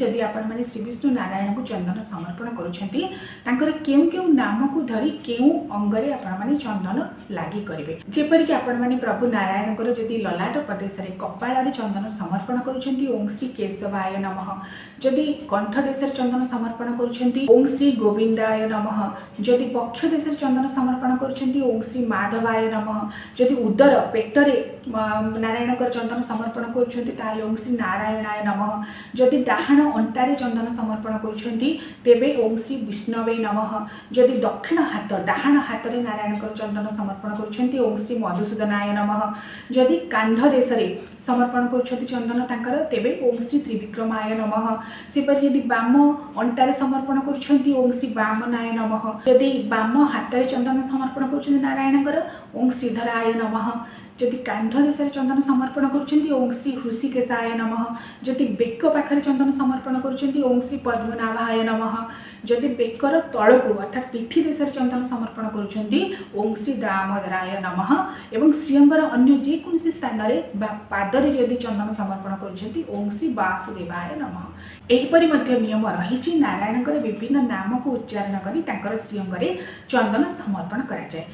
जदि आपण माने श्री विष्णु नारायण को चंदन समर्पण करुछंती तांकर केउ केउ नाम को धरी केउ अंगरे आपण माने चंदन लागि करिवे जेपरि कि आपण माने प्रभु नारायण को जदि ललाट प्रदेश रे कपाळ रे चंदन समर्पण करुछंती ओम श्री केशवाय नमः जदि कंठ देश रे चंदन समर्पण करुछंती ओम श्री गोविंदाय नमः जदि वक्ष देश रे चंदन समर्पण करुछंती ओम श्री माधवाय नमः जदि उदर पेटरे नारायण को चंदन समर्पण करुछंती ताले ओम श्री नारायणाय नमः जदि डाहाण अंटारे चंदन समर्पण करुछंती तेबे ओम श्री विष्णवे नमः जदि दक्षिण हाथ डाहाण हाथ रे नारायण को चंदन समर्पण करुछंती ओम श्री मधुसूदनाय नमः जदि कांध देश रे समर्पण करुछंती चंदन तांकर तेबे ओम श्री त्रिविक्रमाय नमः सेपर जदि बाम अंटारे समर्पण करुछंती ओम श्री वामनाय नमः जदि बाम हाथ रे चंदन समर्पण करुछंती नारायण कर ओम श्रीधराय नमः जदि कांध देश चंदन समर्पण करुछंती ओम श्री हृषिकेशाय नमः जदि बेक पाखरे चंदन समर्पण करुछंती ओम श्री पद्मनाभाय नमः जदि बेकर तळको अर्थात पिठी देश चंदन समर्पण करुछंती ओम श्री दामोदराय नमः एवं श्रीअंगर अन्य जे कोनसी स्थान रे पादरे जदि चंदन समर्पण करुछंती ओम श्री वासुदेवाय नमः एहिपरि मध्य नियम रहिछि नारायणकर विभिन्न नाम को उच्चारण करी तांकर श्रीअंगरे चंदन समर्पण करा जाय।